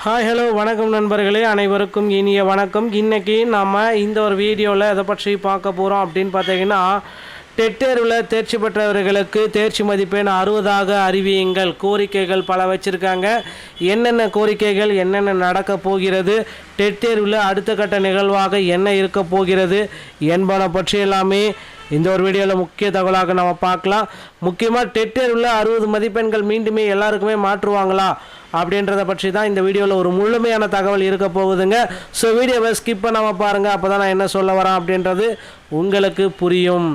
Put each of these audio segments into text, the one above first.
Hi hello வணக்கம் நண்பர்களே, அனைவருக்கும் இனிய வணக்கம். இன்றைக்கி நம்ம இந்த ஒரு வீடியோவில் எதை பற்றி பார்க்க போகிறோம் அப்படின்னு பார்த்தீங்கன்னா, டெட் தேர்வில் தேர்ச்சி பெற்றவர்களுக்கு தேர்ச்சி மதிப்பெண் 60ஆக அறிவியுங்கள். கோரிக்கைகள் பல வச்சுருக்காங்க. என்னென்ன கோரிக்கைகள், என்னென்ன நடக்க போகிறது, டெட் தேர்வில் அடுத்த கட்ட நிகழ்வாக என்ன இருக்க போகிறது என்பன பற்றி எல்லாமே இந்த ஒரு வீடியோவில் முக்கிய தகவலாக நம்ம பார்க்கலாம். முக்கியமாக டெட் தேர்வில் 60 மதிப்பெண்கள் மீண்டுமே எல்லாருக்குமே மாற்றுவாங்களா அப்படின்றத பற்றி தான் இந்த வீடியோவில் ஒரு முழுமையான தகவல் இருக்க போகுதுங்க. ஸோ வீடியோவை ஸ்கிப் பண்ணாமல் பாருங்கள், அப்போ தான் நான் என்ன சொல்ல வரேன் அப்படின்றது உங்களுக்கு புரியும்.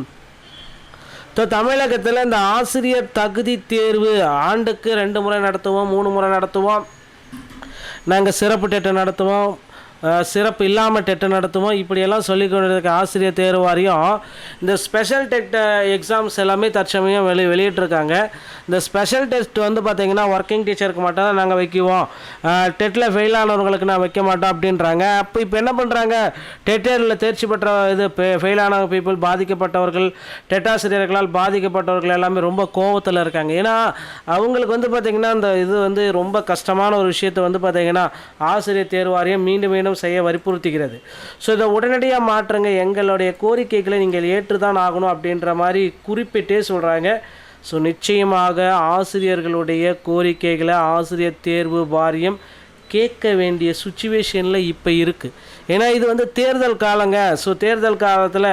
ஸோ தமிழகத்தில் இந்த ஆசிரியர் தகுதி தேர்வு ஆண்டுக்கு 2 முறை நடத்துவோம், 3 முறை நடத்துவோம். நாங்கள் சிறப்பு டெட்டு நடத்துவோம், சிறப்பு இல்லாமல் டெட்டு நடத்துவோம். இப்படியெல்லாம் சொல்லிக் கொண்டிருக்க ஆசிரியர் தேர்வு வாரியம் இந்த ஸ்பெஷல் டெட் எக்ஸாம்ஸ் எல்லாமே தற்சமயம் வெளியிட்டிருக்காங்க. இந்த ஸ்பெஷல் டெஸ்ட் வந்து பார்த்திங்கன்னா ஒர்க்கிங் டீச்சருக்கு மட்டும் தான் நாங்கள் வைக்குவோம், டெட்டில் ஃபெயில் ஆனவங்களுக்கு நான் வைக்க மாட்டோம் அப்படின்றாங்க. இப்போ என்ன பண்ணுறாங்க, டெட் தேர்வில் தேர்ச்சி பெற்ற ஃபெயில் ஆன பீப்புள், பாதிக்கப்பட்டவர்கள், டெட் ஆசிரியர்களால் பாதிக்கப்பட்டவர்கள் எல்லாமே ரொம்ப கோபத்தில் இருக்காங்க. ஏன்னா அவங்களுக்கு வந்து பார்த்திங்கன்னா இந்த இது வந்து ரொம்ப கஷ்டமான ஒரு விஷயத்தை வந்து பார்த்திங்கன்னா ஆசிரியர் தேர்வு வாரியம் மீண்டும் செய்ய வற்புறுத்துகிறது. ஸோ இதை உடனடியாக மாற்றுங்க, எங்களுடைய கோரிக்கைகளை நீங்கள் ஏற்றுதான் ஆகணும் அப்படின்ற மாதிரி குறிப்பிட்டே சொல்கிறாங்க. ஸோ நிச்சயமாக ஆசிரியர்களுடைய கோரிக்கைகளை ஆசிரியர் தேர்வு வாரியம் கேட்க வேண்டிய சுச்சுவேஷனில் இப்போ இருக்குது. ஏன்னா இது வந்து தேர்தல் காலங்க. ஸோ தேர்தல் காலத்தில்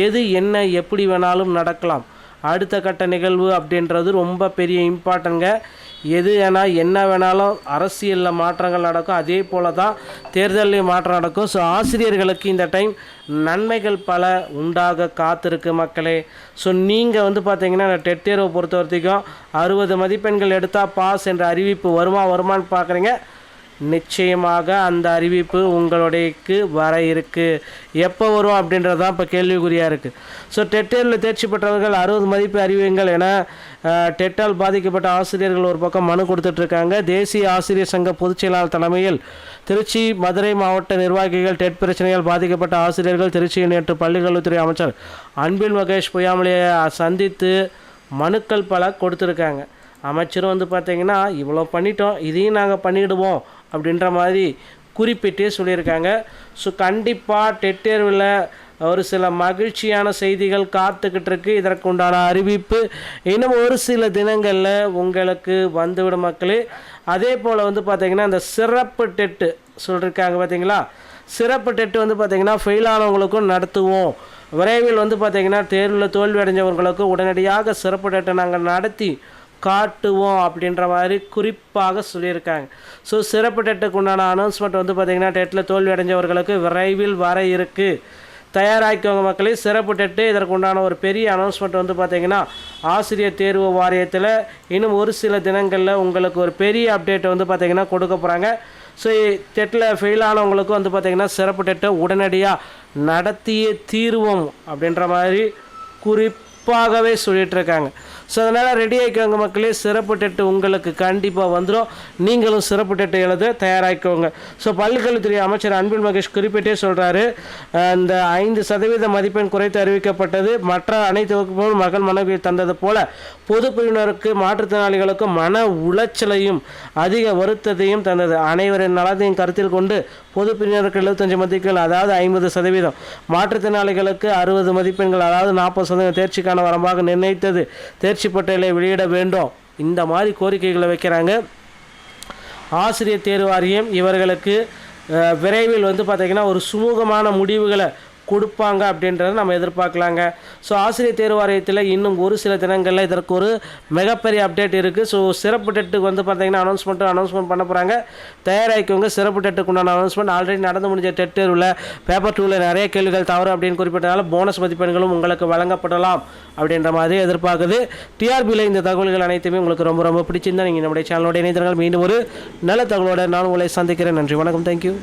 எது என்ன எப்படி வேணாலும் நடக்கலாம். அடுத்த கட்ட நிகழ்வு அப்படின்றது ரொம்ப பெரிய இம்பார்ட்டன்ங்க. எது ஏன்னா என்ன வேணாலும் அரசியலில் மாற்றங்கள் நடக்கும், அதே போல் தான் தேர்தலையும் மாற்றம் நடக்கும். ஸோ ஆசிரியர்களுக்கு இந்த டைம் நன்மைகள் பல உண்டாக காத்திருக்கு மக்களே. ஸோ நீங்கள் வந்து பார்த்தீங்கன்னா டெட் தேர்வை பொறுத்த வரைக்கும் 60 மதிப்பெண்கள் எடுத்தால் பாஸ் என்ற அறிவிப்பு வருமானு பார்க்குறீங்க. நிச்சயமாக அந்த அறிவிப்பு உங்களுடையக்கு வர இருக்குது. எப்போ வரும் அப்படின்றது தான் இப்போ கேள்விக்குறியாக இருக்குது. ஸோ டெட் தேர்வில் தேர்ச்சி பெற்றவர்கள் 60 மதிப்பு அறிவியுங்கள் என டெட்டால் பாதிக்கப்பட்ட ஆசிரியர்கள் ஒரு பக்கம் மனு கொடுத்துட்ருக்காங்க. தேசிய ஆசிரியர் சங்க பொதுச் செயலாளர் தலைமையில் திருச்சி, மதுரை மாவட்ட நிர்வாகிகள் டெட் பிரச்சனையால் பாதிக்கப்பட்ட ஆசிரியர்கள் திருச்சியில் நேற்று பள்ளிக்கல்வித்துறை அமைச்சர் அன்பில் மகேஷ் பொய்யாமொழியை சந்தித்து மனுக்கள் பல கொடுத்துருக்காங்க. அமைச்சரும் வந்து பார்த்திங்கன்னா இவ்வளோ பண்ணிட்டோம், இதையும் நாங்கள் பண்ணிவிடுவோம் அப்படின்ற மாதிரி குறிப்பிட்டே சொல்லியிருக்காங்க. ஸோ கண்டிப்பாக டெட் தேர்வில் ஒரு சில மகிழ்ச்சியான செய்திகள் காத்துக்கிட்டு இருக்கு. இதற்குண்டான அறிவிப்பு இன்னும் ஒரு சில தினங்களில் உங்களுக்கு வந்துவிடும் மக்களே. அதே போல் வந்து பார்த்திங்கன்னா இந்த சிறப்பு டெட்டு சொல்லியிருக்காங்க பார்த்தீங்களா, சிறப்பு டெட்டு வந்து பார்த்திங்கன்னா ஃபெயில் ஆனவங்களுக்கும் நடத்துவோம். விரைவில் வந்து பார்த்திங்கன்னா தேர்வில் தோல்வி அடைஞ்சவர்களுக்கும் உடனடியாக சிறப்பு டெட்டை நாங்கள் நடத்தி காட்டுவோம் அப்படின்ற மாதிரி குறிப்பாக சொல்லியிருக்காங்க. ஸோ சிறப்பு டெட்டுக்கு உண்டான அனௌன்ஸ்மெண்ட் வந்து பார்த்திங்கன்னா டெட்டில் தோல்வி அடைஞ்சவர்களுக்கு விரைவில் வர இருக்குது. தயாராகிக்கோங்க மக்களே. சிறப்பு டெட்டு இதற்கு உண்டான ஒரு பெரிய அனௌன்ஸ்மெண்ட் வந்து பார்த்திங்கன்னா ஆசிரியர் தேர்வு வாரியத்தில் இன்னும் ஒரு சில தினங்களில் உங்களுக்கு ஒரு பெரிய அப்டேட்டை வந்து பார்த்திங்கன்னா கொடுக்க போகிறாங்க. ஸோ டெட்டில் ஃபெயில் ஆனவங்களுக்கும் வந்து பார்த்திங்கன்னா சிறப்பு டெட்டை உடனடியாக நடத்தியே தீர்வோம் அப்படின்ற மாதிரி குறிப்பாகவே சொல்லிகிட்ருக்காங்க. ஸோ அதனால் ரெடி ஆகிக்கோங்க மக்களே. சிறப்பு டெட்டு உங்களுக்கு கண்டிப்பாக வந்துடும். நீங்களும் சிறப்பு டெட்டு எழுத தயாராகிக்கோங்க. ஸோ பள்ளிக்கல்வித்துறை அமைச்சர் அன்பில் மகேஷ் குறிப்பிட்டே சொல்கிறாரு, இந்த 5% மதிப்பெண் குறைத்து அறிவிக்கப்பட்டது மற்ற அனைத்து வகுப்புகளும் மகள் மனைவி தந்தது போல பொது பிரிவினருக்கு மாற்றுத்திறனாளிகளுக்கும் மன உளைச்சலையும் அதிக வருத்தத்தையும் தந்தது. அனைவரின் நலத்தையும் கருத்தில் கொண்டு பொது பிரிவினருக்கு 75 மதிப்பெண்கள் அதாவது 50%, மாற்றுத்திறனாளிகளுக்கு 60 மதிப்பெண்கள் அதாவது 40% தேர்ச்சிக்கான வரம்பாக நிர்ணயித்தது. தேர்ச்சி பட்டியலை வெளியிட வேண்டும். இந்த மாதிரி கோரிக்கைகளை வைக்கிறாங்க ஆசிரியர் தேர்வு வாரியம். இவர்களுக்கு விரைவில் வந்து பார்த்திங்கன்னா ஒரு சுமூகமான முடிவுகளை கொடுப்பாங்க அப்படின்றத நம்ம எதிர்பார்க்கலாங்க. ஸோ ஆசிரியர் தேர்வு வாரியத்தில் இன்னும் ஒரு சில தினங்களில் இதற்கு ஒரு மிகப்பெரிய அப்டேட் இருக்குது. ஸோ சிறப்பு டெட்டுக்கு வந்து பார்த்திங்கன்னா அனௌன்ஸ்மெண்ட் பண்ண போகிறாங்க. தயாராகிக்கோங்க. சிறப்பு டெட்டுக்கு உண்டான அனௌன்ஸ்மெண்ட் ஆல்ரெடி நடந்து முடிஞ்ச டெட் தேர்வில் பேப்பர் 2ல் நிறைய கேள்விகள் தவறு அப்படின்னு குறிப்பிட்டதால போனஸ் மதிப்பெண்களும் உங்களுக்கு வழங்கப்படலாம் அப்படின்ற மாதிரி எதிர்பார்க்குது. டிஆர்பியில் இந்த தகவல்கள் அனைத்துமே உங்களுக்கு ரொம்ப ரொம்ப பிடிச்சிருந்தால் நீங்கள் நம்முடைய சேனலோட இணைந்திருங்கள். மீண்டும் ஒரு நல்ல தகவலோடு நான் உங்களை சந்திக்கிறேன். நன்றி, வணக்கம், தேங்க்யூ.